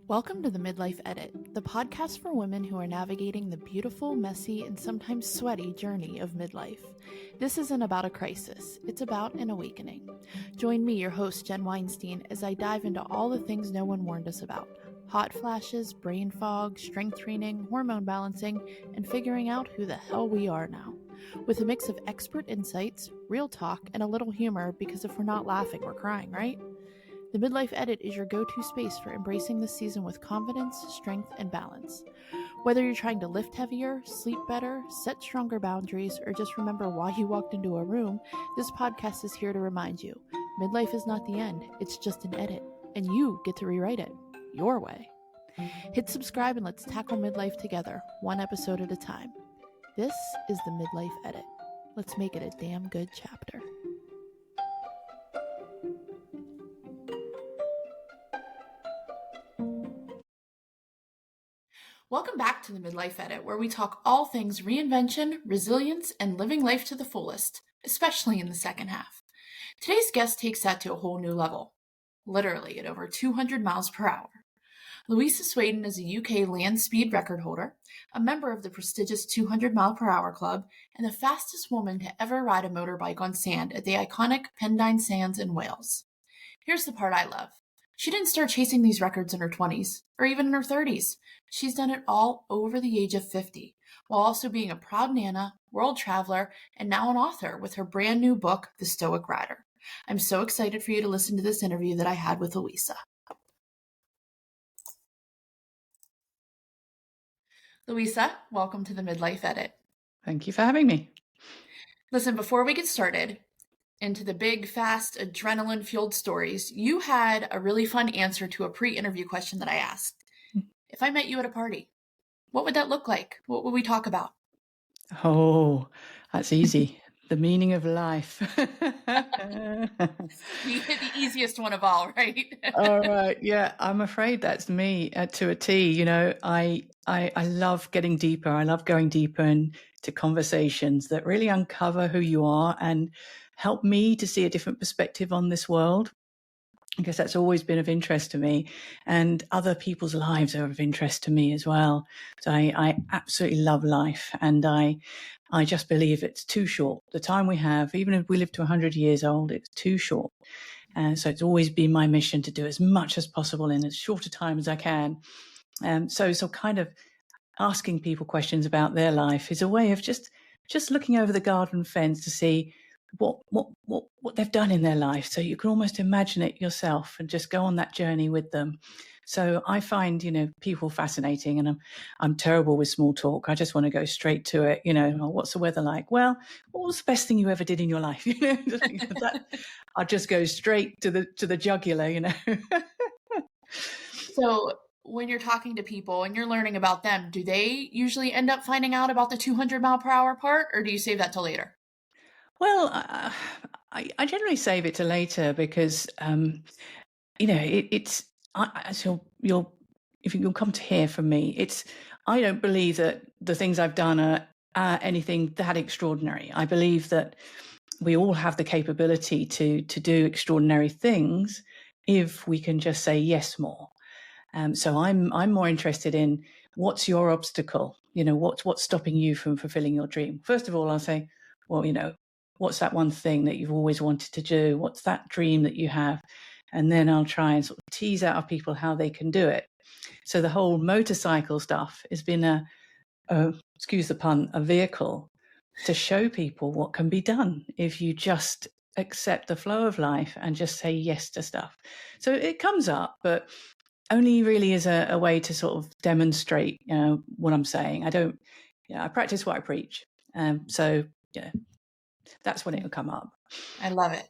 Welcome to the Midlife Edit, the podcast for women who are navigating the beautiful, messy, and sometimes sweaty journey of midlife. This isn't about a crisis, it's about an awakening. Join me, your host, Jen Weinstein, as I dive into all the things no one warned us about: hot flashes, brain fog, strength training, hormone balancing, and figuring out who the hell we are now. With a mix of expert insights, real talk, and a little humor, because if we're not laughing, we're crying, right? The Midlife Edit is your go-to space for embracing this season with confidence, strength, and balance. Whether you're trying to lift heavier, sleep better, set stronger boundaries, or just remember why you walked into a room, this podcast is here to remind you, midlife is not the end, it's just an edit, and you get to rewrite it your way. Hit subscribe and let's tackle midlife together, one episode at a time. This is the Midlife Edit. Let's make it a damn good chapter. Welcome back to the Midlife Edit, where we talk all things reinvention, resilience, and living life to the fullest, especially in the second half. Today's guest takes that to a whole new level, literally at over 200 miles per hour. Louisa Swaden is a UK land speed record holder, a member of the prestigious 200 mile per hour club, and the fastest woman to ever ride a motorbike on sand at the iconic Pendine Sands in Wales. Here's the part I love. She didn't start chasing these records in her 20s, or even in her 30s. She's done it all over the age of 50, while also being a proud Nana, world traveler, and now an author with her brand new book, The Stoic Rider. I'm so excited for you to listen to this interview that I had with Louisa. Louisa, welcome to the Midlife Edit. Thank you for having me. Listen, before we get started into the big, fast, adrenaline-fueled stories, you had a really fun answer to a pre-interview question that I asked. If I met you at a party, what would that look like? What would we talk about? Oh, that's easy. The meaning of life. The easiest one of all, right? All right. Yeah, I'm afraid that's me to a T. You know, I love getting deeper. I love going deeper into conversations that really uncover who you are and help me to see a different perspective on this world. I guess that's always been of interest to me, and other people's lives are of interest to me as well. So I absolutely love life, and I just believe it's too short. The time we have, even if we live to 100 years old, it's too short. And so it's always been my mission to do as much as possible in as short a time as I can. So kind of asking people questions about their life is a way of just looking over the garden fence to see what they've done in their life, so you can almost imagine it yourself and just go on that journey with them. So I find, people fascinating, and I'm terrible with small talk. I just want to go straight to it. What's the weather like? Well, what was the best thing you ever did in your life? I'll just go straight to the jugular. So when you're talking to people and you're learning about them, do they usually end up finding out about the 200 mile per hour part, or do you save that till later? Well, I generally save it to later because, it's. So if you'll come to hear from me, I don't believe that the things I've done are anything that extraordinary. I believe that we all have the capability to do extraordinary things if we can just say yes more. So I'm more interested in what's your obstacle. What's stopping you from fulfilling your dream. First of all, I'll say, well, what's that one thing that you've always wanted to do? What's that dream that you have? And then I'll try and sort of tease out of people how they can do it. So the whole motorcycle stuff has been excuse the pun, a vehicle to show people what can be done if you just accept the flow of life and just say yes to stuff. So it comes up, but only really as a way to sort of demonstrate, what I'm saying. I practice what I preach. That's when it'll come up. I love it.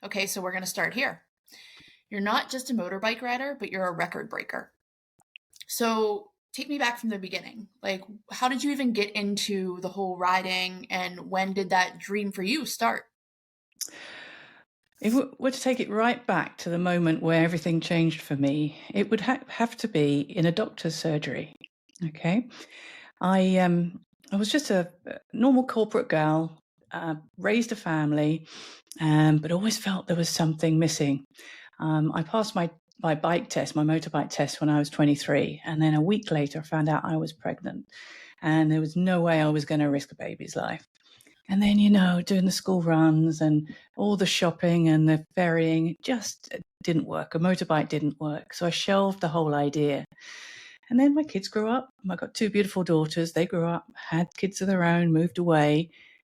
Okay, so we're going to start here. You're not just a motorbike rider, but you're a record breaker. So take me back from the beginning. Like, how did you even get into the whole riding, and when did that dream for you start? If we were to take it right back to the moment where everything changed for me, it would have to be in a doctor's surgery. Okay. I was just a normal corporate girl, raised a family, but always felt there was something missing. I passed my bike test, my motorbike test, when I was 23. And then a week later, I found out I was pregnant. And there was no way I was going to risk a baby's life. And then, doing the school runs and all the shopping and the ferrying, it just didn't work. A motorbike didn't work. So I shelved the whole idea. And then my kids grew up. I got 2 beautiful daughters. They grew up, had kids of their own, moved away.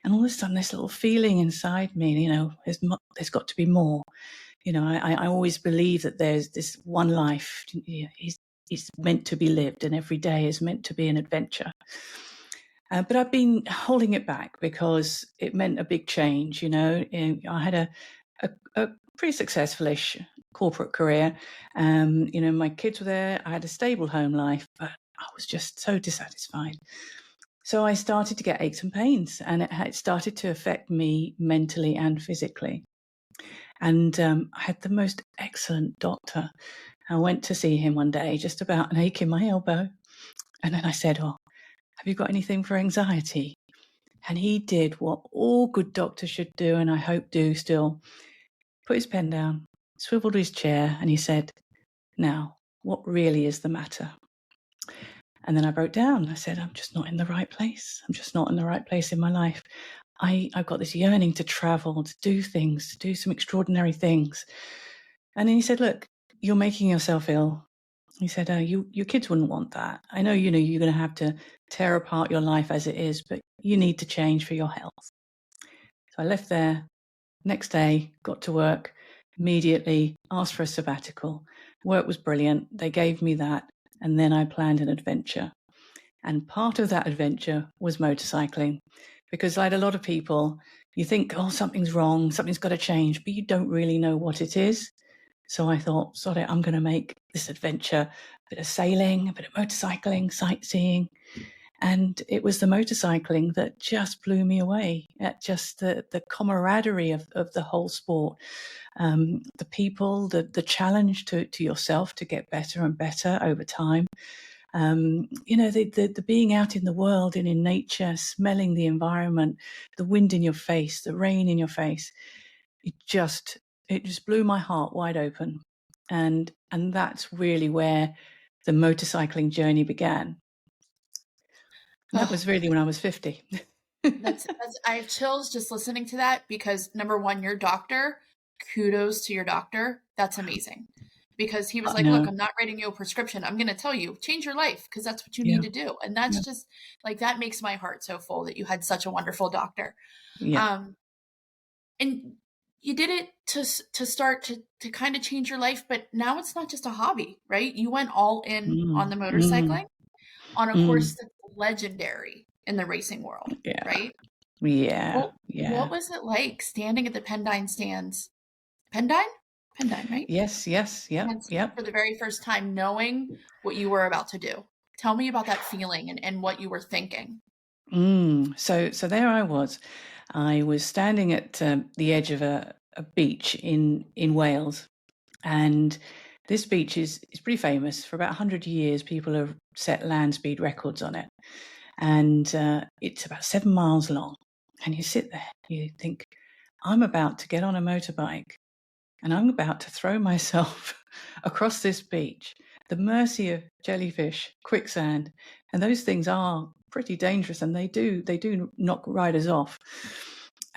And all of a sudden, this little feeling inside me, there's got to be more. I always believe that there's this one life. It's meant to be lived, and every day is meant to be an adventure. But I've been holding it back because it meant a big change. I had a pretty successful-ish corporate career. My kids were there. I had a stable home life, but I was just so dissatisfied. So I started to get aches and pains, and it started to affect me mentally and physically. And I had the most excellent doctor. I went to see him one day, just about an ache in my elbow. And then I said, "Oh, have you got anything for anxiety?" And he did what all good doctors should do, and I hope do still. Put his pen down, swiveled his chair, and he said, "Now, what really is the matter?" And then I broke down. I said, "I'm just not in the right place. I'm just not in the right place in my life. I've got this yearning to travel, to do things, to do some extraordinary things." And then he said, "Look, you're making yourself ill." He said, your kids wouldn't want that. I know, you're going to have to tear apart your life as it is, but you need to change for your health. So I left there. Next day, got to work, immediately asked for a sabbatical. Work was brilliant. They gave me that. And then I planned an adventure. And part of that adventure was motorcycling, because like a lot of people, you think, oh, something's wrong, something's got to change, but you don't really know what it is. So I thought, sod it, I'm going to make this adventure, a bit of sailing, a bit of motorcycling, sightseeing. And it was the motorcycling that just blew me away, at just the camaraderie of the whole sport. The people, the challenge to yourself to get better and better over time. The being out in the world and in nature, smelling the environment, the wind in your face, the rain in your face. It just blew my heart wide open. And that's really where the motorcycling journey began. And that was really when I was 50. That's I have chills just listening to that, because number one, your doctor, kudos to your doctor. That's amazing. Because he was like, "Look, I'm not writing you a prescription. I'm going to tell you, change your life, because that's what you need to do." And that's just like, that makes my heart so full that you had such a wonderful doctor. Yeah. And you did it to start to kind of change your life, but now it's not just a hobby, right? You went all in on the motorcycling, on a course that's legendary in the racing world, right? Yeah. What was it like standing at the Pendine Sands? Pendine, right? Yes. Yep. For the very first time, knowing what you were about to do. Tell me about that feeling and what you were thinking. So there I was. I was standing at the edge of a beach in Wales, and this beach is pretty famous. For about 100 years, people have set land speed records on it, and it's about 7 miles long. And you sit there, you think, I'm about to get on a motorbike, and I'm about to throw myself across this beach, the mercy of jellyfish, quicksand, and those things are pretty dangerous, and they do knock riders off.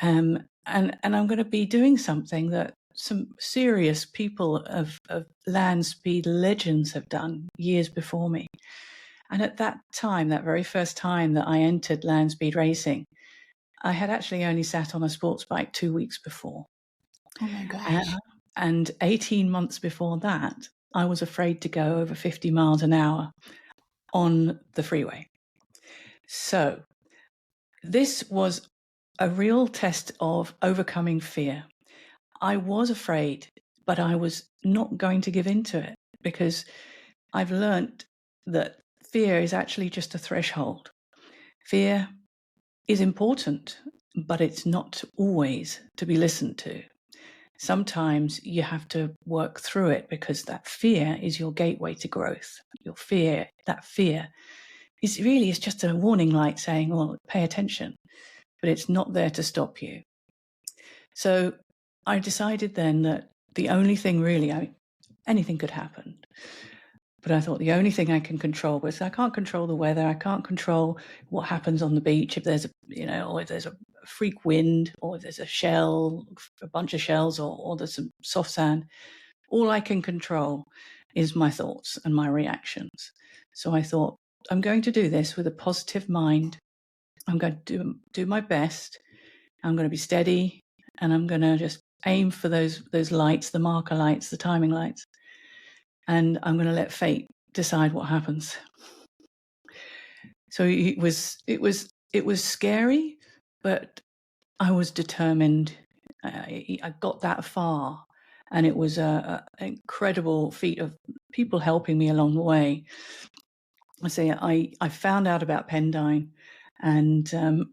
And I'm going to be doing something that some serious people of land speed legends have done years before me. And at that time, that very first time that I entered land speed racing, I had actually only sat on a sports bike 2 weeks before. Oh my gosh. And 18 months before that, I was afraid to go over 50 miles an hour on the freeway. So this was a real test of overcoming fear. I was afraid, but I was not going to give in to it, because I've learned that fear is actually just a threshold. Fear is important, but it's not always to be listened to. Sometimes you have to work through it, because that fear is your gateway to growth. That fear is just a warning light saying, well, pay attention, but it's not there to stop you. So I decided then that the only thing really, anything could happen. But I thought the only thing I can control was I can't control the weather. I can't control what happens on the beach if there's or if there's a freak wind, or if there's a bunch of shells, or there's some soft sand. All I can control is my thoughts and my reactions. So I thought, I'm going to do this with a positive mind. I'm going to do my best. I'm going to be steady, and I'm going to just aim for those lights, the marker lights, the timing lights. And I'm going to let fate decide what happens. So it was scary, but I was determined. I got that far, and it was an incredible feat of people helping me along the way. I found out about Pendine, and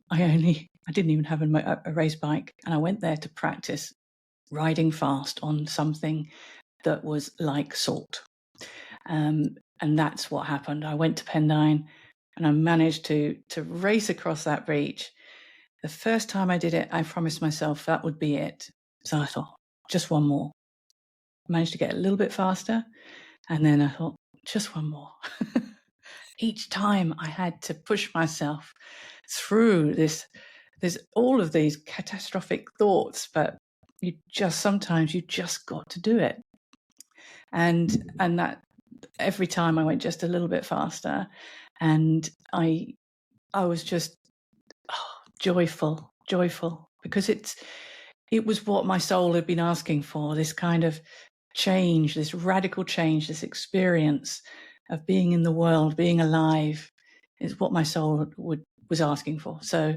I didn't even have a race bike, and I went there to practice riding fast on something that was like salt. And that's what happened. I went to Pendine, and I managed to race across that beach. The first time I did it, I promised myself that would be it. So I thought, just one more. I managed to get a little bit faster, and then I thought, just one more. Each time I had to push myself through this all of these catastrophic thoughts, but sometimes you just got to do it. And that every time I went just a little bit faster, and I was just joyful, because it was what my soul had been asking for, this kind of change, this radical change, this experience of being in the world, being alive, is what my soul was asking for. So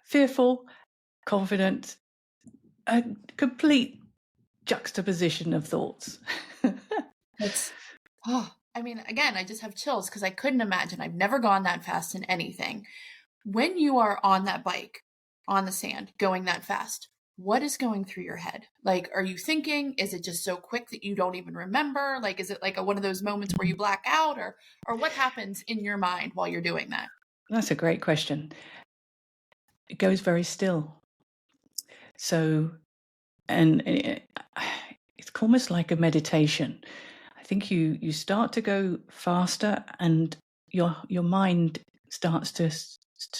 fearful, confident, a complete juxtaposition of thoughts. I mean, again, I just have chills because I couldn't imagine. I've never gone that fast in anything. When you are on that bike, on the sand, going that fast, what is going through your head? Like, are you thinking? Is it just so quick that you don't even remember? Like, is it like one of those moments where you black out, or what happens in your mind while you're doing that? That's a great question. It goes very still. So, and it's almost like a meditation. I think you start to go faster, and your mind starts to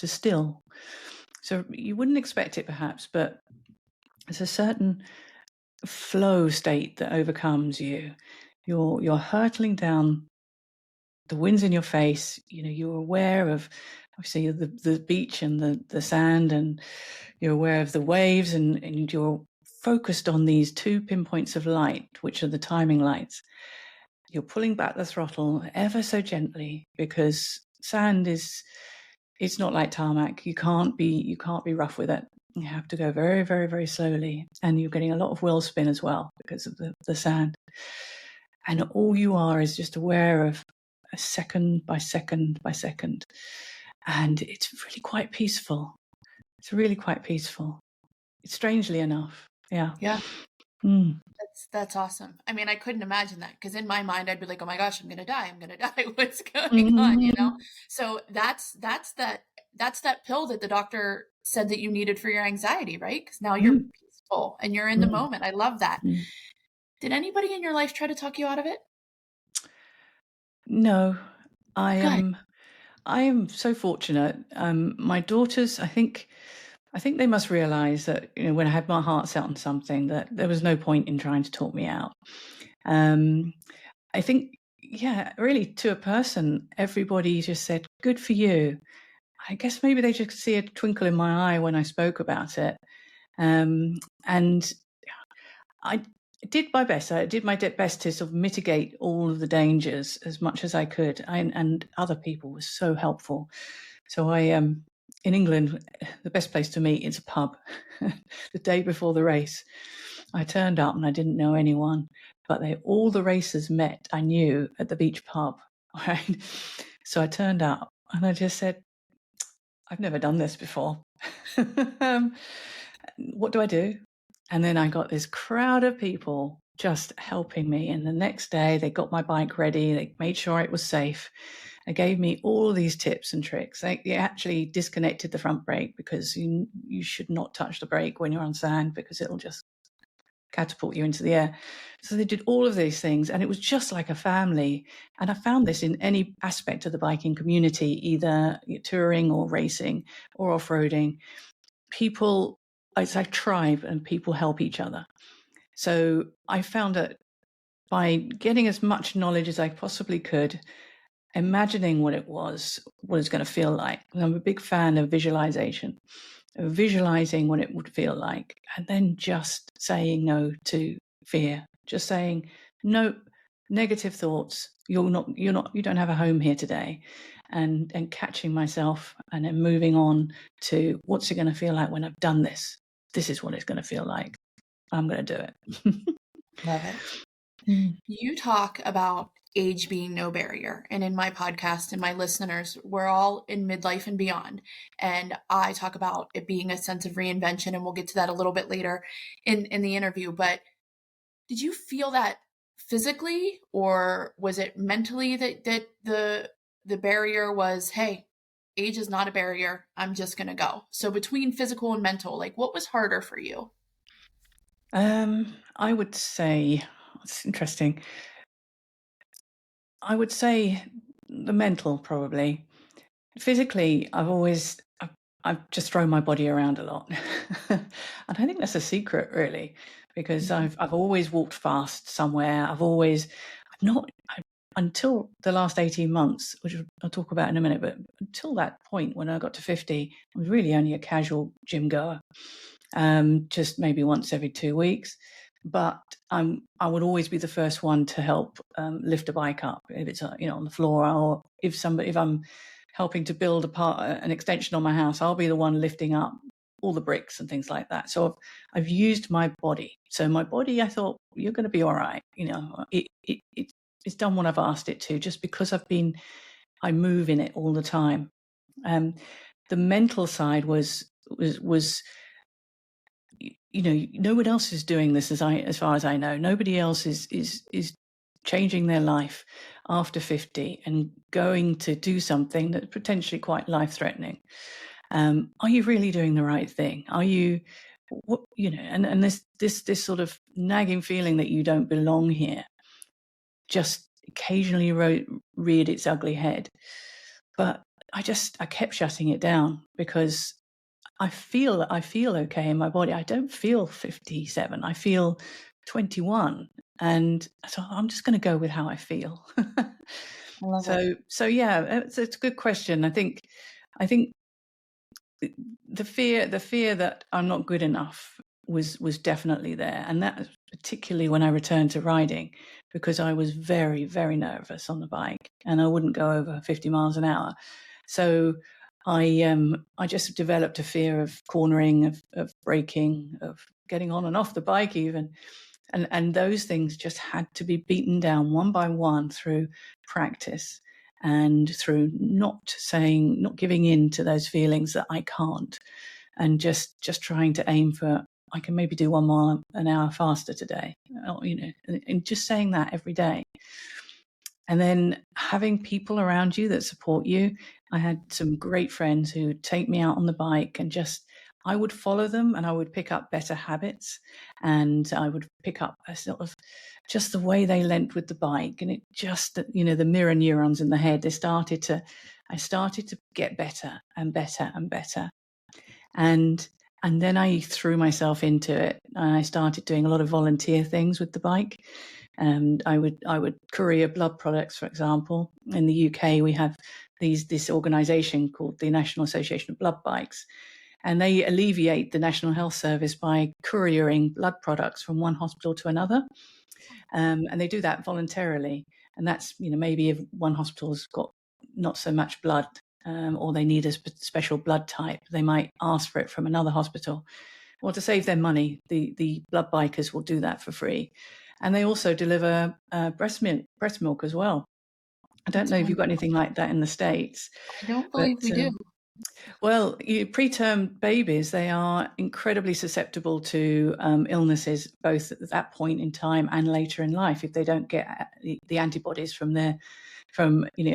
still. So you wouldn't expect it perhaps, but there's a certain flow state that overcomes you. You're hurtling down, the wind's in your face, you're aware of obviously the beach and the sand, and you're aware of the waves, and you're focused on these two pinpoints of light, which are the timing lights. You're pulling back the throttle ever so gently, because sand it's not like tarmac. You can't be rough with it. You have to go very, very, very slowly, and you're getting a lot of wheel spin as well because of the sand. And all you are is just aware of a second by second by second, and it's really quite peaceful. It's really quite peaceful. Strangely enough, yeah. That's awesome. I mean, I couldn't imagine that, because in my mind I'd be like, oh my gosh, I'm gonna die, what's going on? So that's that pill that the doctor said that you needed for your anxiety, right? Because now you're peaceful and you're in the moment. I love that. Did anybody in your life try to talk you out of it? No, I am so fortunate. My daughters, I think they must realize that, when I had my heart set on something, that there was no point in trying to talk me out. I think, really, to a person, everybody just said, good for you. I guess maybe they just see a twinkle in my eye when I spoke about it. And I did my best. I did my best to sort of mitigate all of the dangers as much as I could. And other people were so helpful. So in England, the best place to meet is a pub. The day before the race, I turned up and I didn't know anyone, but all the racers met, I knew, at the beach pub. Right? So I turned up and I just said, I've never done this before. What do I do? And then I got this crowd of people just helping me. And the next day they got my bike ready. They made sure it was safe. They gave me all these tips and tricks. They actually disconnected the front brake, because you should not touch the brake when you're on sand, because it'll just catapult you into the air. So they did all of these things, and it was just like a family. And I found this in any aspect of the biking community, either touring or racing or off-roading. People, it's like tribe, and people help each other. So I found that by getting as much knowledge as I possibly could, imagining what it's going to feel like. And I'm a big fan of visualization, of visualizing what it would feel like, and then just saying no to fear, just saying no, negative thoughts. You don't have a home here today, and catching myself and then moving on to what's it going to feel like when I've done this. This is what it's going to feel like. I'm going to do it. Love it. You talk about age being no barrier. And in my podcast and my listeners, we're all in midlife and beyond. And I talk about it being a sense of reinvention, and we'll get to that a little bit later in the interview. But did you feel that physically, or was it mentally that the barrier was, hey, age is not a barrier, I'm just going to go? So between physical and mental, like, what was harder for you? I would say, it's interesting. I would say the mental, probably. Physically, I've just thrown my body around a lot. And I think that's a secret, really, because I've always walked fast somewhere. Until the last 18 months, which I'll talk about in a minute, but until that point when I got to 50, I was really only a casual gym goer, just maybe once every 2 weeks. But I would always be the first one to help lift a bike up if it's on the floor, or if I'm helping to build an extension on my house, I'll be the one lifting up all the bricks and things like that. So I've used my body. So my body, I thought, you're going to be all right. It's done what I've asked it to, just because I move in it all the time. The mental side was no one else is doing this as far as I know. Nobody else is changing their life after 50 and going to do something that's potentially quite life-threatening. Are you really doing the right thing? Are you, and this sort of nagging feeling that you don't belong here just occasionally reared its ugly head. But I kept shutting it down, because I feel okay in my body. I don't feel 57. I feel 21. And so I'm just going to go with how I feel. I love it. So yeah, it's a good question. I think the fear that I'm not good enough was definitely there. And that was particularly when I returned to riding, because I was very, very nervous on the bike, and I wouldn't go over 50 miles an hour. So I just developed a fear of cornering, of braking, of getting on and off the bike even. And those things just had to be beaten down one by one through practice, and through not giving in to those feelings that I can't, and just trying to aim for, I can maybe do 1 mile an hour faster today, and just saying that every day. And then having people around you that support you. I had some great friends who take me out on the bike, and I would follow them, and I would pick up better habits, and I would pick up a sort of just the way they leant with the bike. And it just, the mirror neurons in the head, I started to get better and better and better. And then I threw myself into it, and I started doing a lot of volunteer things with the bike. And I would courier blood products, for example. In the UK, we have this organisation called the National Association of Blood Bikes, and they alleviate the National Health Service by couriering blood products from one hospital to another. And they do that voluntarily. And that's, maybe if one hospital's got not so much blood, or they need a special blood type, they might ask for it from another hospital. Well, to save their money, the blood bikers will do that for free. And they also deliver breast milk as well. I don't know if you've got anything like that in the States. I don't believe we do. Well, preterm babies, they are incredibly susceptible to illnesses, both at that point in time and later in life, if they don't get the antibodies from a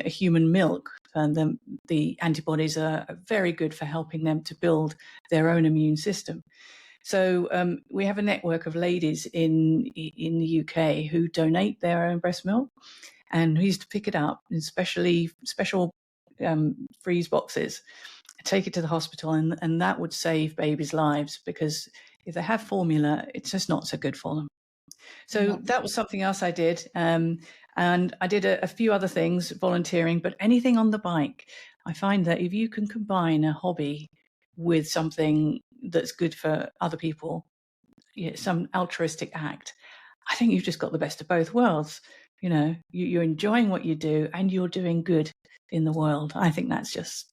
human milk. And the antibodies are very good for helping them to build their own immune system. So we have a network of ladies in the UK who donate their own breast milk, and we used to pick it up in special freeze boxes, take it to the hospital, and that would save babies' lives, because if they have formula, it's just not so good for them. So that was something else I did. And I did a few other things, volunteering, but anything on the bike. I find that if you can combine a hobby with something that's good for other people, some altruistic act, I think you've just got the best of both worlds. You know, you're enjoying what you do and you're doing good in the world. I think that's just,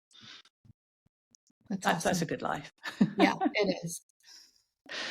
that's a good life. Yeah, it is.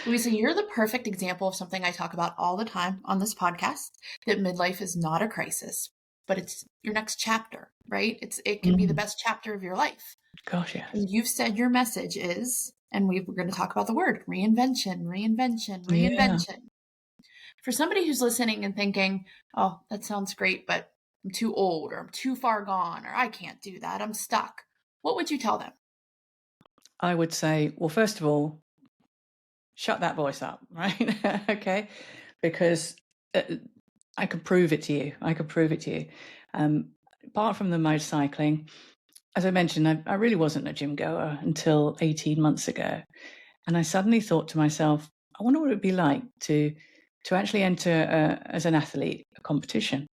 Louisa, you're the perfect example of something I talk about all the time on this podcast, that midlife is not a crisis, but it's your next chapter, right? It can be the best chapter of your life. Gosh, yes. And you've said your message is, and we're going to talk about the word reinvention, reinvention, reinvention. Yeah. For somebody who's listening and thinking, oh, that sounds great, but I'm too old, or I'm too far gone, or I can't do that, I'm stuck, what would you tell them? I would say, well, first of all, shut that voice up, right? Okay, because I could prove it to you. Apart from the motorcycling, as I mentioned, I really wasn't a gym goer until 18 months ago. And I suddenly thought to myself, I wonder what it would be like to actually enter as an athlete a competition.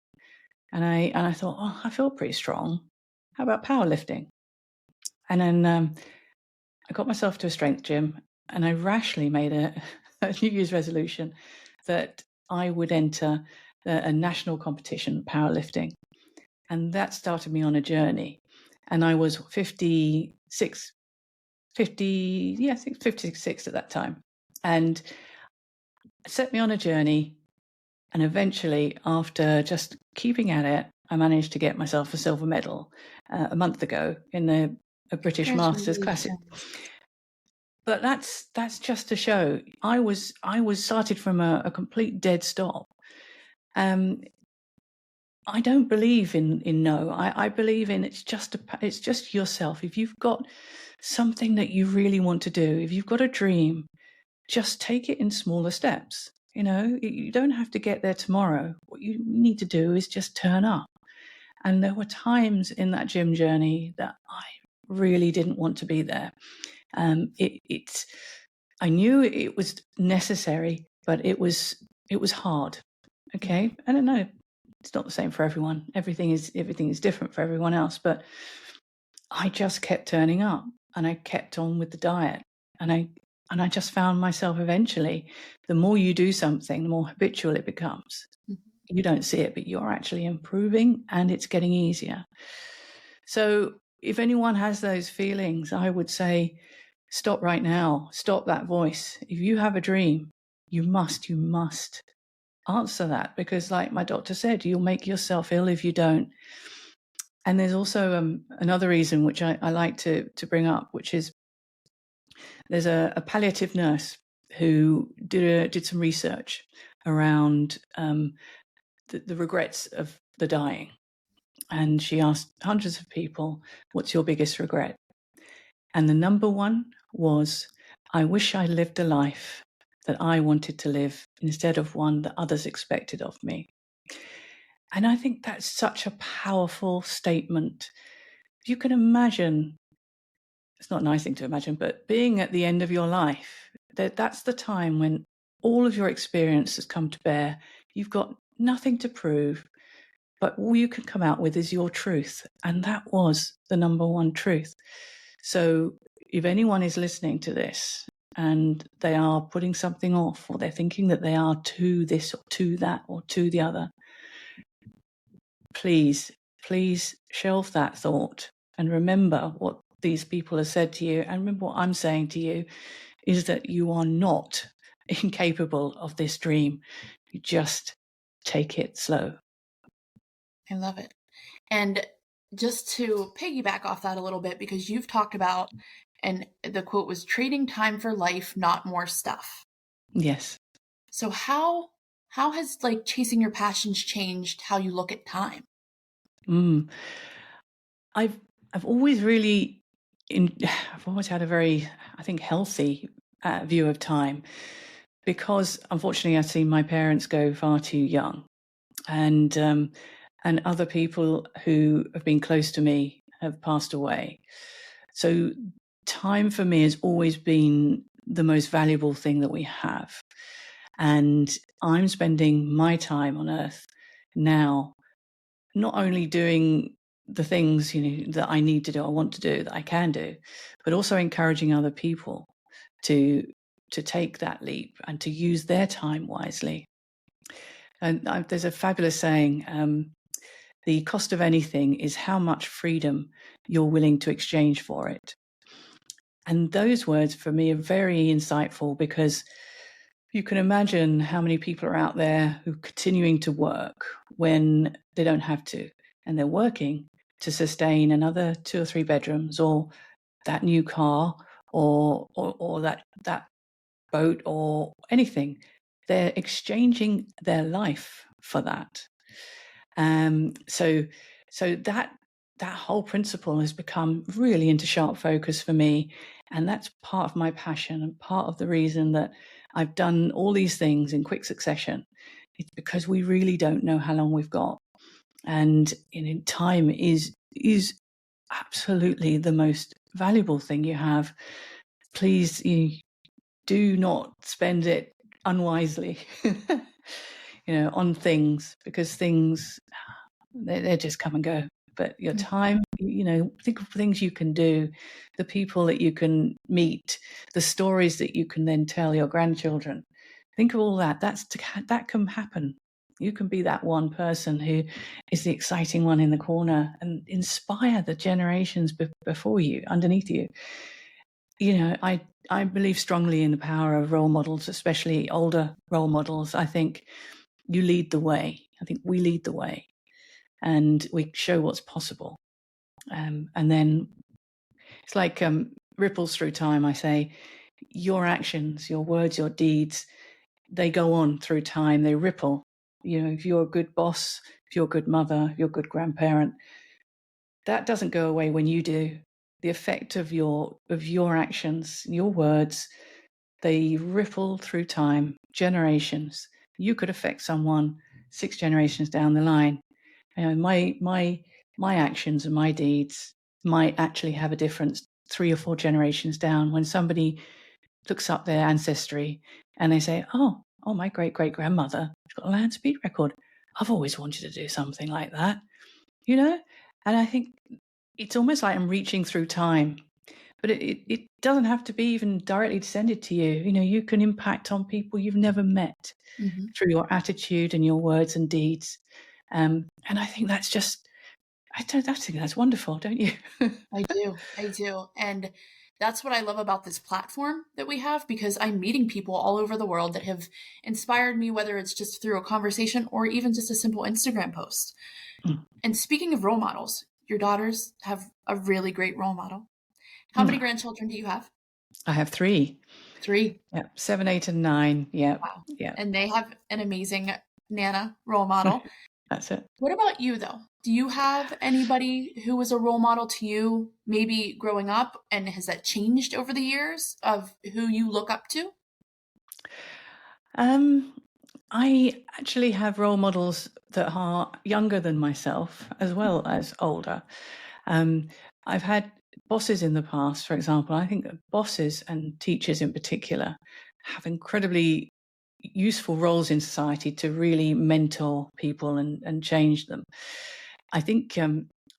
And I thought, oh, I feel pretty strong. How about powerlifting? And then I got myself to a strength gym, and I rashly made a New Year's resolution that I would enter a national competition, powerlifting. And that started me on a journey. And I was 56 at that time. And it set me on a journey. And eventually, after just keeping at it, I managed to get myself a silver medal a month ago in a British Masters Classic. But that's just to show I was started from a complete dead stop. I don't believe in no. I believe in it's just yourself. If you've got something that you really want to do, if you've got a dream, just take it in smaller steps. You know, you don't have to get there tomorrow. What you need to do is just turn up. And there were times in that gym journey that I really didn't want to be there. I knew it was necessary, but it was hard. Okay, I don't know. It's not the same for everyone. Everything is different for everyone else. But I just kept turning up, and I kept on with the diet, and I just found myself eventually, the more you do something, the more habitual it becomes. You don't see it, but you're actually improving, and it's getting easier. So if anyone has those feelings, I would say, stop right now. Stop that voice. If you have a dream, you must answer that, because like my doctor said, you'll make yourself ill if you don't. And there's also another reason which I like to bring up, which is there's a palliative nurse who did some research around the regrets of the dying. And she asked hundreds of people, what's your biggest regret? And the number one was, I wish I lived a life that I wanted to live instead of one that others expected of me. And I think that's such a powerful statement. You can imagine, it's not a nice thing to imagine, but being at the end of your life, that's the time when all of your experience has come to bear. You've got nothing to prove, but all you can come out with is your truth. And that was the number one truth. So if anyone is listening to this and they are putting something off, or they're thinking that they are to this or to that or to the other, please shelve that thought and remember what these people have said to you. And remember what I'm saying to you is that you are not incapable of this dream. You just take it slow. I love it. And just to piggyback off that a little bit, because you've talked about, and the quote was, trading time for life, not more stuff. Yes. So how has like chasing your passions changed how you look at time? I've always really I've always had a very, I think, healthy view of time, because unfortunately I've seen my parents go far too young, and other people who have been close to me have passed away. So time for me has always been the most valuable thing that we have. And I'm spending my time on earth now, not only doing the things, that I need to do, I want to do, that I can do, but also encouraging other people to take that leap and to use their time wisely. And there's a fabulous saying, the cost of anything is how much freedom you're willing to exchange for it. And those words for me are very insightful, because you can imagine how many people are out there who are continuing to work when they don't have to, and they're working to sustain another 2 or 3 bedrooms, or that new car, or that boat, or anything. They're exchanging their life for that. So that whole principle has become really into sharp focus for me, and that's part of my passion and part of the reason that I've done all these things in quick succession. It's because we really don't know how long we've got, and time is absolutely the most valuable thing you have. Please, you do not spend it unwisely, on things, because things, they just come and go. But your time, think of things you can do, the people that you can meet, the stories that you can then tell your grandchildren. Think of all that. That can happen. You can be that one person who is the exciting one in the corner and inspire the generations before you, underneath you. I believe strongly in the power of role models, especially older role models. I think you lead the way. I think we lead the way, and we show what's possible. And then it's like ripples through time. I say, your actions, your words, your deeds, they go on through time. They ripple. If you're a good boss, if you're a good mother, if you're a good grandparent, that doesn't go away when you do. The effect of your actions, your words, they ripple through time, generations. You could affect someone 6 generations down the line. My actions and my deeds might actually have a difference 3 or 4 generations down, when somebody looks up their ancestry and they say, oh, my great-great-grandmother got a land speed record. I've always wanted to do something like that, And I think it's almost like I'm reaching through time. But it doesn't have to be even directly descended to you. You can impact on people you've never met through your attitude and your words and deeds. And I think that's just, I think that's wonderful, don't you? I do. And that's what I love about this platform that we have, because I'm meeting people all over the world that have inspired me, whether it's just through a conversation or even just a simple Instagram post. And speaking of role models, your daughters have a really great role model. How many grandchildren do you have? I have 3. 3. Yeah, 7, 8, and 9. Yeah. Wow. Yeah. And they have an amazing Nana role model. That's it. What about you, though? Do you have anybody who was a role model to you, maybe growing up, and has that changed over the years of who you look up to? I actually have role models that are younger than myself as well as older. I've had bosses in the past, for example. I think that bosses and teachers in particular have incredibly useful roles in society to really mentor people and change them. I think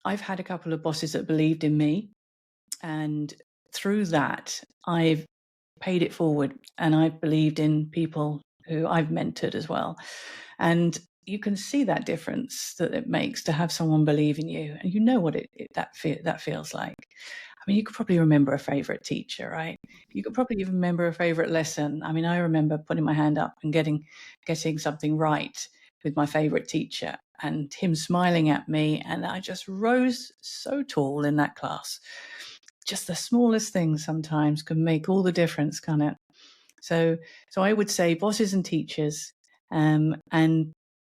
I've had a couple of bosses that believed in me, and through that I've paid it forward, and I've believed in people who I've mentored as well. And you can see that difference that it makes to have someone believe in you, and what that feels like. I mean, you could probably remember a favorite teacher, right? You could probably even remember a favorite lesson. I mean, I remember putting my hand up and getting something right with my favorite teacher, and him smiling at me, and I just rose so tall in that class. Just the smallest things sometimes can make all the difference, can't it? So I would say bosses and teachers, and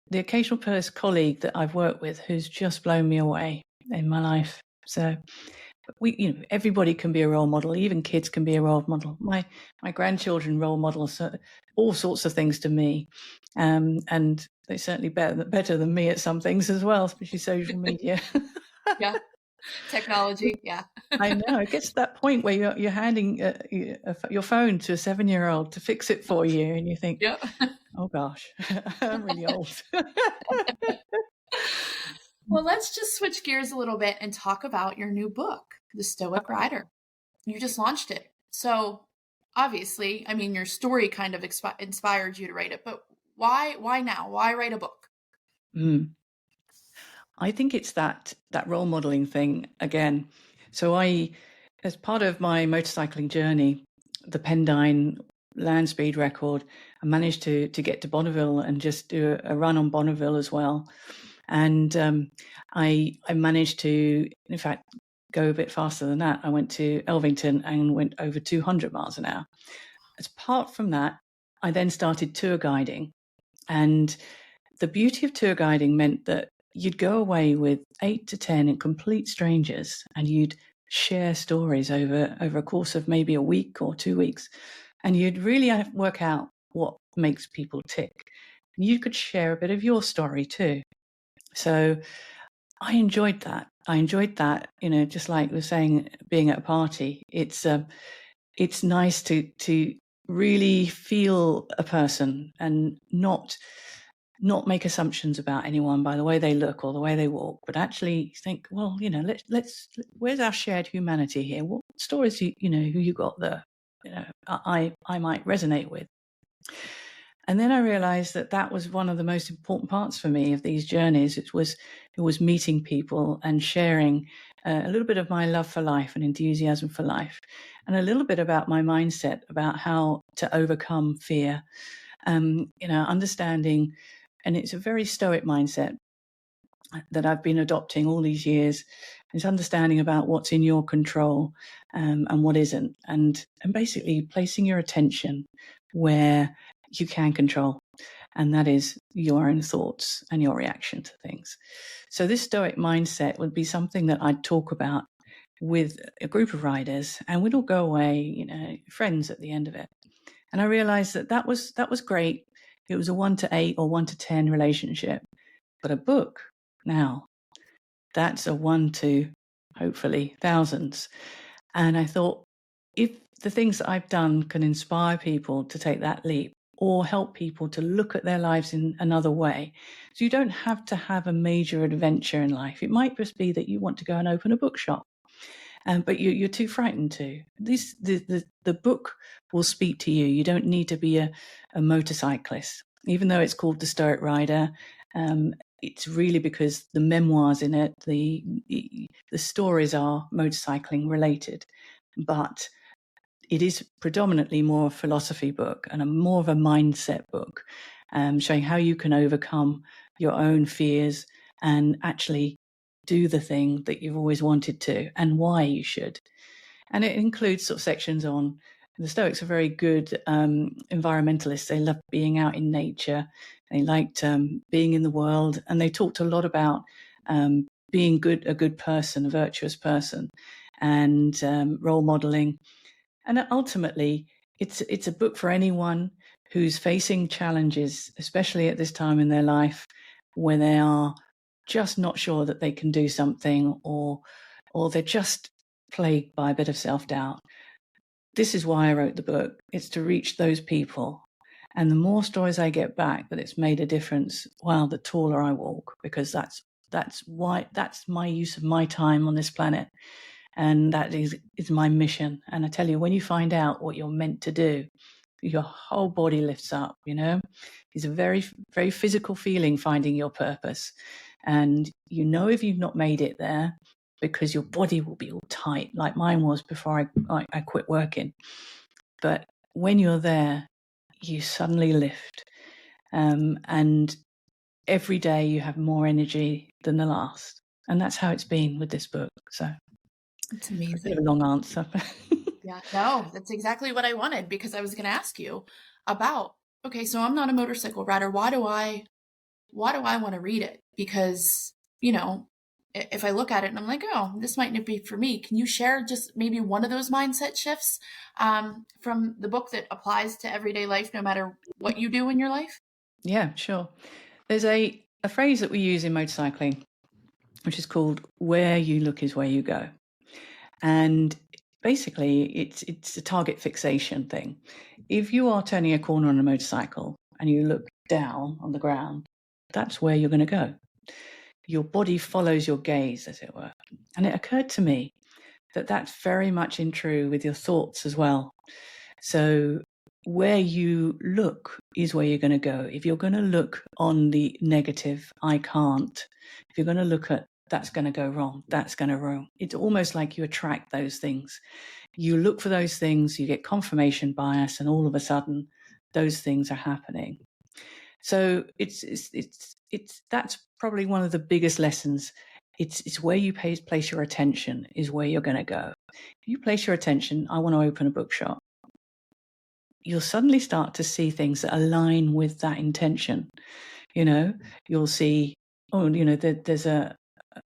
the occasional colleague that I've worked with who's just blown me away in my life. So everybody can be a role model. Even kids can be a role model. My grandchildren role models all sorts of things to me, and they're certainly better than me at some things as well, especially social media. Yeah. Technology. Yeah. I know. It gets to that point where you're handing your phone to a 7-year-old to fix it for you, and you think, Yep. "Oh gosh, I'm really old." Well, let's just switch gears a little bit and talk about your new book, The Stoic Rider. You just launched it. So, obviously, I mean, your story kind of inspired you to write it, but why now? Why write a book? Mm. I think it's that role modeling thing again. So as part of my motorcycling journey, the Pendine land speed record, I managed to get to Bonneville and just do a run on Bonneville as well. And I managed to, in fact, go a bit faster than that. I went to Elvington and went over 200 miles an hour. As part from that, I then started tour guiding. And the beauty of tour guiding meant that you'd go away with 8 to 10 complete strangers, and you'd share stories over a course of maybe a week or 2 weeks. And you'd really work out what makes people tick. And you could share a bit of your story too. So I enjoyed that. Just like we were saying, being at a party, it's nice to really feel a person and not make assumptions about anyone by the way they look or the way they walk, but actually think, well, let's where's our shared humanity here? What stories who you got that I might resonate with. And then I realized that was one of the most important parts for me of these journeys. It was meeting people and sharing a little bit of my love for life and enthusiasm for life, and a little bit about my mindset about how to overcome fear. Understanding, and it's a very stoic mindset that I've been adopting all these years. It's understanding about what's in your control and what isn't, and basically placing your attention where you can control, and that is your own thoughts and your reaction to things. So this stoic mindset would be something that I'd talk about with a group of riders, and we'd all go away, friends at the end of it. And I realized that was great. It was a 1 to 8 or 1 to 10 relationship, but a book now, that's a 1 to hopefully thousands. And I thought, if the things that I've done can inspire people to take that leap or help people to look at their lives in another way. So you don't have to have a major adventure in life. It might just be that you want to go and open a bookshop, but you're too frightened to. The book will speak to you. You don't need to be a motorcyclist. Even though it's called The Stoic Rider, it's really because the memoirs in it, the stories are motorcycling related, but it is predominantly more a philosophy book and more of a mindset book, showing how you can overcome your own fears and actually do the thing that you've always wanted to and why you should. And it includes sort of sections on, the Stoics are very good environmentalists. They love being out in nature. They liked being in the world, and they talked a lot about being a good person, a virtuous person, and role modeling. And ultimately, it's a book for anyone who's facing challenges, especially at this time in their life, where they are just not sure that they can do something, or they're just plagued by a bit of self-doubt. This is why I wrote the book. It's to reach those people. And the more stories I get back that it's made a difference, well, the taller I walk, because that's my use of my time on this planet. And that is my mission. And I tell you, when you find out what you're meant to do, your whole body lifts up, It's a very, very physical feeling, finding your purpose. And if you've not made it there, because your body will be all tight, like mine was before I quit working. But when you're there, you suddenly lift. And every day you have more energy than the last. And that's how it's been with this book. So It's amazing. A bit of a long answer. Yeah, no, that's exactly what I wanted, because I was going to ask you about, okay, so I'm not a motorcycle rider. Why do I want to read it? Because, if I look at it and I'm like, oh, this might not be for me, can you share just maybe one of those mindset shifts from the book that applies to everyday life, no matter what you do in your life? Yeah, sure. There's a phrase that we use in motorcycling, which is called "where you look is where you go." And basically, it's a target fixation thing. If you are turning a corner on a motorcycle and you look down on the ground, that's where you're going to go. Your body follows your gaze, as it were. And it occurred to me that that's very much in true with your thoughts as well. So where you look is where you're going to go. If you're going to look on the negative, I can't. If you're going to look at that's going to go wrong, that's going to wrong. It's almost like you attract those things. You look for those things, you get confirmation bias, and all of a sudden those things are happening. So it's that's probably one of the biggest lessons. It's where you place your attention is where you're going to go. If you place your attention, I want to open a bookshop, you'll suddenly start to see things that align with that intention. You'll see, there's a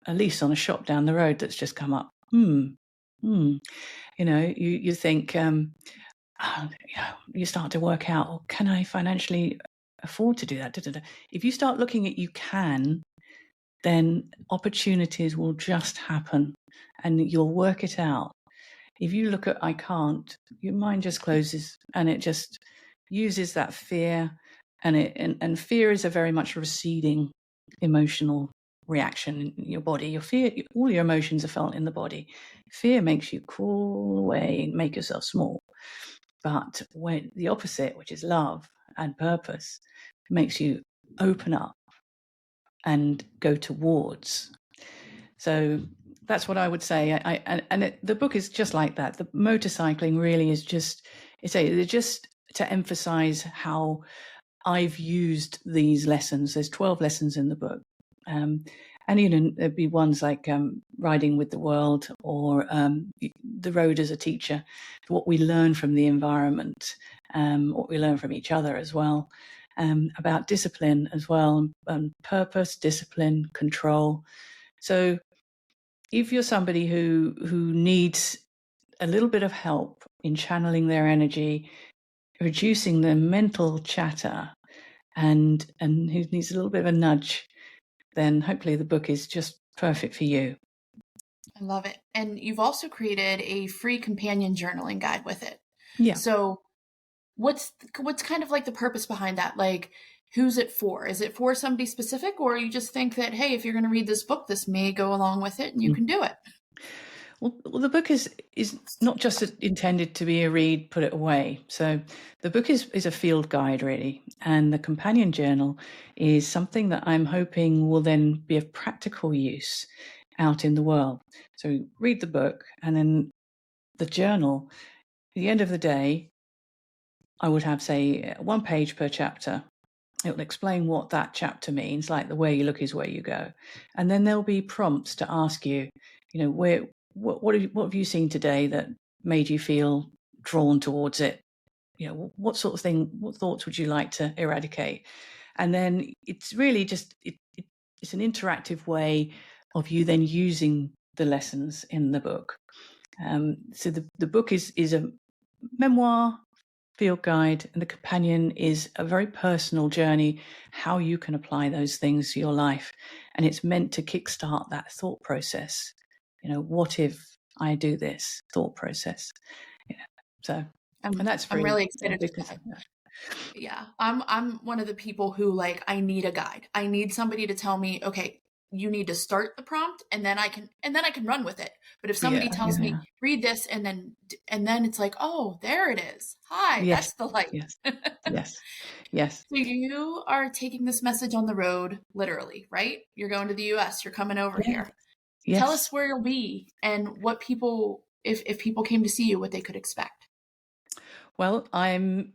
lease on a shop down the road that's just come up. You think, you start to work out, oh, can I financially afford to do that? If you start looking at you can, then opportunities will just happen and you'll work it out. If you look at I can't, your mind just closes and it just uses that fear, and fear is a very much receding emotional reaction in your body. Your fear, all your emotions are felt in the body. Fear makes you crawl away and make yourself small. But when the opposite, which is love and purpose, makes you open up and go towards. So that's what I would say. The book is just like that. The motorcycling really is just to emphasize how I've used these lessons. There's 12 lessons in the book. And there'd be ones like riding with the world, or the road as a teacher, what we learn from the environment, what we learn from each other as well, about discipline as well, purpose, discipline, control. So if you're somebody who needs a little bit of help in channeling their energy, reducing the mental chatter, and who needs a little bit of a nudge, then hopefully the book is just perfect for you. I love it. And you've also created a free companion journaling guide with it. Yeah. So what's kind of like the purpose behind that? Like, who's it for? Is it for somebody specific, or you just think that, hey, if you're going to read this book, this may go along with it and you can do it? Well, the book is not just intended to be a read, put it away. So the book is a field guide, really. And the companion journal is something that I'm hoping will then be of practical use out in the world. So read the book, and then the journal, at the end of the day, I would have, say, 1 page per chapter. It will explain what that chapter means, like the where you look is where you go. And then there'll be prompts to ask you, what have you seen today that made you feel drawn towards it? What sort of thing, what thoughts would you like to eradicate? And then it's really just, it's an interactive way of you then using the lessons in the book. So the book is a memoir, field guide, and the companion is a very personal journey, how you can apply those things to your life. And it's meant to kickstart that thought process. What if I do this thought process? So, and that's free. I'm really excited for that. Yeah, I'm one of the people who, I need a guide. I need somebody to tell me, okay, you need to start the prompt, and then I can run with it. But if somebody tells me, read this, and then it's like, oh, there it is. Hi, yes, that's the light. Yes. So you are taking this message on the road, literally, right? You're going to the US. You're coming over here. Yes. Tell us where you'll be and what people, if people came to see you, what they could expect. Well, I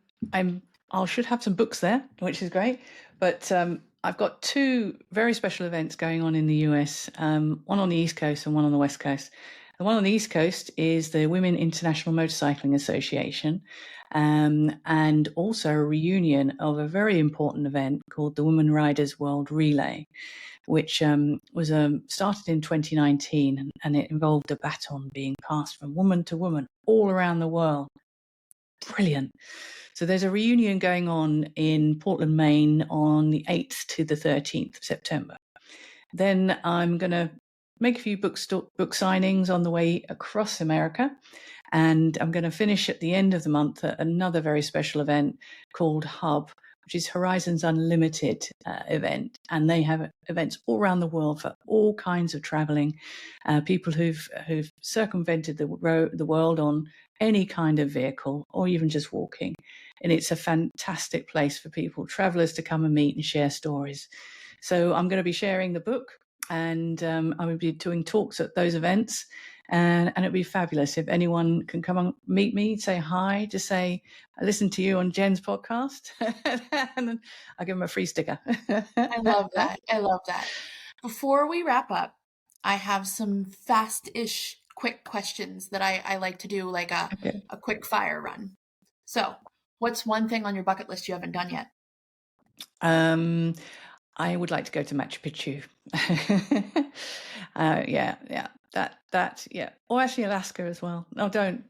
should have some books there, which is great. But I've got 2 very special events going on in the US, one on the East Coast and one on the West Coast. The one on the East Coast is the Women International Motorcycling Association, and also a reunion of a very important event called the Women Riders World Relay. which was started in 2019, and it involved a baton being passed from woman to woman all around the world. Brilliant. So there's a reunion going on in Portland, Maine on the 8th to the 13th of September. Then I'm going to make a few book signings on the way across America. And I'm going to finish at the end of the month at another very special event called Hub, which is Horizons Unlimited event. And they have events all around the world for all kinds of traveling, people who've circumvented the world on any kind of vehicle or even just walking. And it's a fantastic place for people, travelers, to come and meet and share stories. So I'm going to be sharing the book, and I will be doing talks at those events. And it'd be fabulous if anyone can come and meet me, say hi, just say, I listened to you on Jen's podcast, and then I'll give them a free sticker. I love that. I love that. Before we wrap up, I have some fast-ish quick questions that I like to do, like a quick fire run. So what's one thing on your bucket list you haven't done yet? I would like to go to Machu Picchu. Yeah. Or actually Alaska as well. No, don't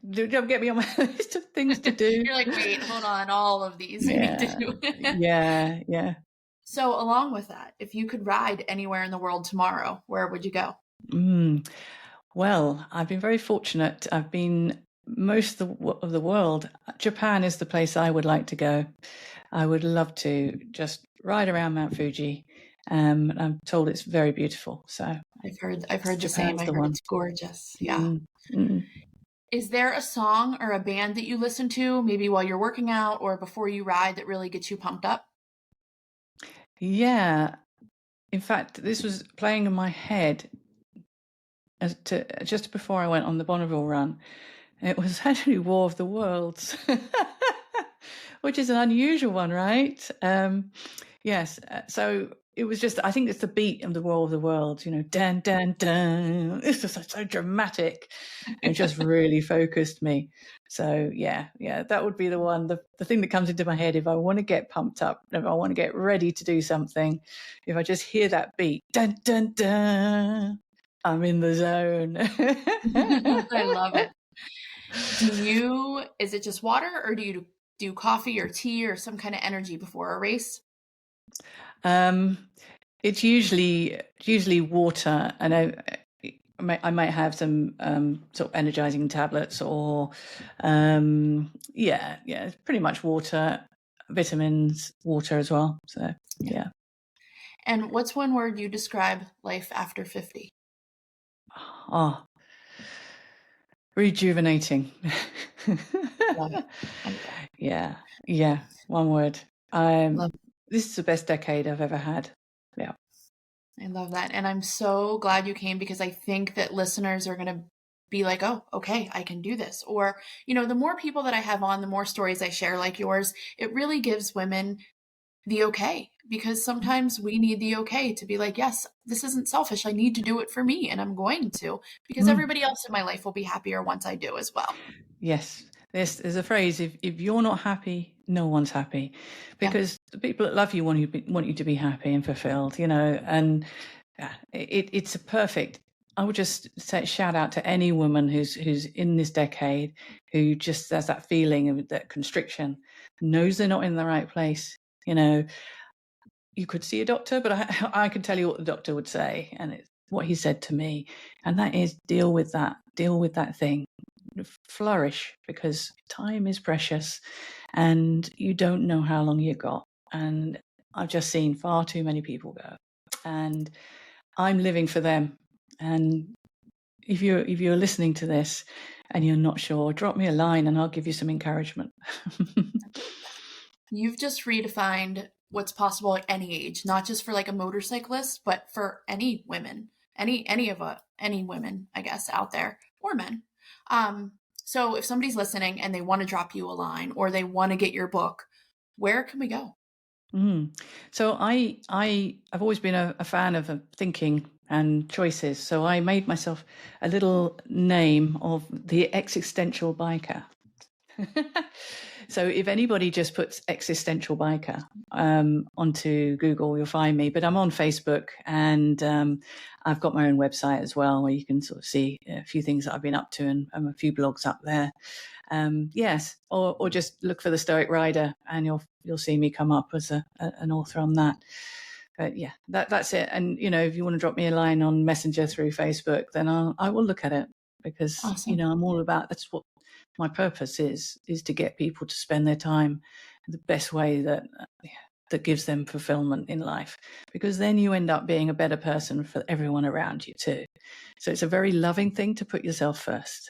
get me on my list of things to do. You're like, wait, hold on, all of these you need to do. Yeah. So along with that, if you could ride anywhere in the world tomorrow, where would you go? Well, I've been very fortunate. I've been most of the world. Japan is the place I would like to go. I would love to just ride around Mount Fuji. I'm told it's very beautiful. So I've heard the same. I heard it's gorgeous. Yeah. Is there a song or a band that you listen to, maybe while you're working out or before you ride, that really gets you pumped up? Yeah. In fact, this was playing in my head just before I went on the Bonneville run. It was actually War of the Worlds, which is an unusual one, right? Yes. So it was just, I think it's the beat of the War of the Worlds, dun, dun, dun. It's just so dramatic. It just really focused me. So yeah, that would be the one, the thing that comes into my head if I want to get pumped up, if I want to get ready to do something, if I just hear that beat, dun, dun, dun, I'm in the zone. I love it. Is it just water, or do you do coffee or tea or some kind of energy before a race? It's usually water, and I might have some sort of energizing tablets, or it's pretty much water, vitamins, water as well. So yeah. And what's one word you describe life after 50? Rejuvenating. Love it. Yeah. One word. This is the best decade I've ever had. Yeah. I love that. And I'm so glad you came, because I think that listeners are going to be like, oh, okay, I can do this. Or, the more people that I have on, the more stories I share like yours, it really gives women the okay, because sometimes we need the okay to be like, yes, this isn't selfish. I need to do it for me, and I'm going to, because everybody else in my life will be happier once I do as well. Yes. There's a phrase, if you're not happy, no one's happy, because the people that love you want you to be happy and fulfilled, and it's a perfect. I would just say shout out to any woman who's in this decade, who just has that feeling of that constriction, knows they're not in the right place. You could see a doctor, but I can tell you what the doctor would say, and it's what he said to me, and that is deal with that thing. Flourish, because time is precious and you don't know how long you got. And I've just seen far too many people go, and I'm living for them. And if you're listening to this and you're not sure, drop me a line and I'll give you some encouragement. You've just redefined what's possible at any age, not just for like a motorcyclist, but for any women, any women, I guess, out there, or men. So if somebody's listening and they want to drop you a line, or they want to get your book, where can we go? So I've always been a fan of thinking and choices. So I made myself a little name of the existential biker. So if anybody just puts existential biker onto Google, you'll find me. But I'm on Facebook, and I've got my own website as well, where you can sort of see a few things that I've been up to, and a few blogs up there. Yes, or just look for the Stoic Rider, and you'll see me come up as an author on that. But yeah, that's it. And if you want to drop me a line on Messenger through Facebook, then I will look at it, because Awesome. I'm all about, that's what my purpose is to get people to spend their time the best way that gives them fulfillment in life, because then you end up being a better person for everyone around you too. So it's a very loving thing to put yourself first.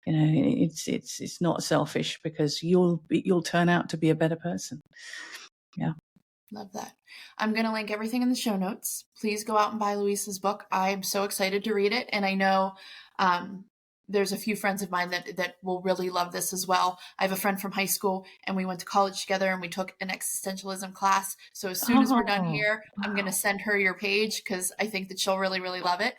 It's not selfish, because you'll turn out to be a better person. Yeah. Love that. I'm going to link everything in the show notes. Please go out and buy Louisa's book. I am so excited to read it. And I know there's a few friends of mine that will really love this as well. I have a friend from high school, and we went to college together, and we took an existentialism class. So as soon as we're done here, I'm going to send her your page, because I think that she'll really, really love it.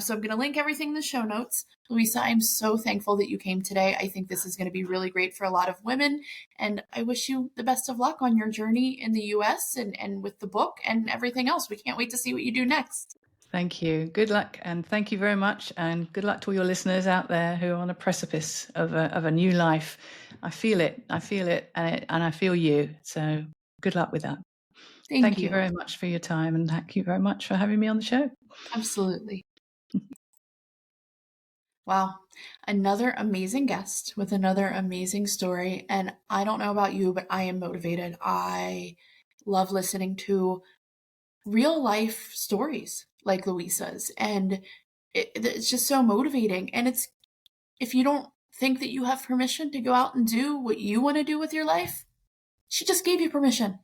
So I'm going to link everything in the show notes. Louisa, I'm so thankful that you came today. I think this is going to be really great for a lot of women. And I wish you the best of luck on your journey in the US and with the book and everything else. We can't wait to see what you do next. Thank you. Good luck. And thank you very much. And good luck to all your listeners out there who are on a precipice of a new life. I feel it. And I feel you. So good luck with that. Thank you very much for your time. And thank you very much for having me on the show. Absolutely. Wow. Another amazing guest with another amazing story. And I don't know about you, but I am motivated. I love listening to real life stories like Louisa's. And it's just so motivating. And if you don't think that you have permission to go out and do what you want to do with your life, she just gave you permission.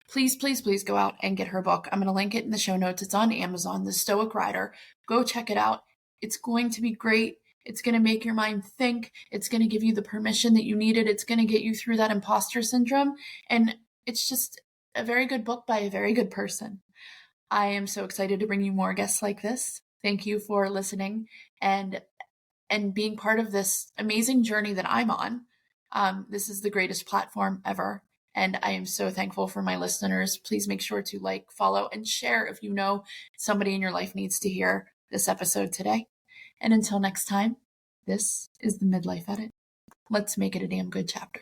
Please, please, please go out and get her book. I'm going to link it in the show notes. It's on Amazon, The Stoic Rider. Go check it out. It's going to be great. It's going to make your mind think. It's going to give you the permission that you needed. It's going to get you through that imposter syndrome. And it's just a very good book by a very good person. I am so excited to bring you more guests like this. Thank you for listening and being part of this amazing journey that I'm on. This is the greatest platform ever. And I am so thankful for my listeners. Please make sure to like, follow, and share if you know somebody in your life needs to hear this episode today. And until next time, this is the Midlife Edit. Let's make it a damn good chapter.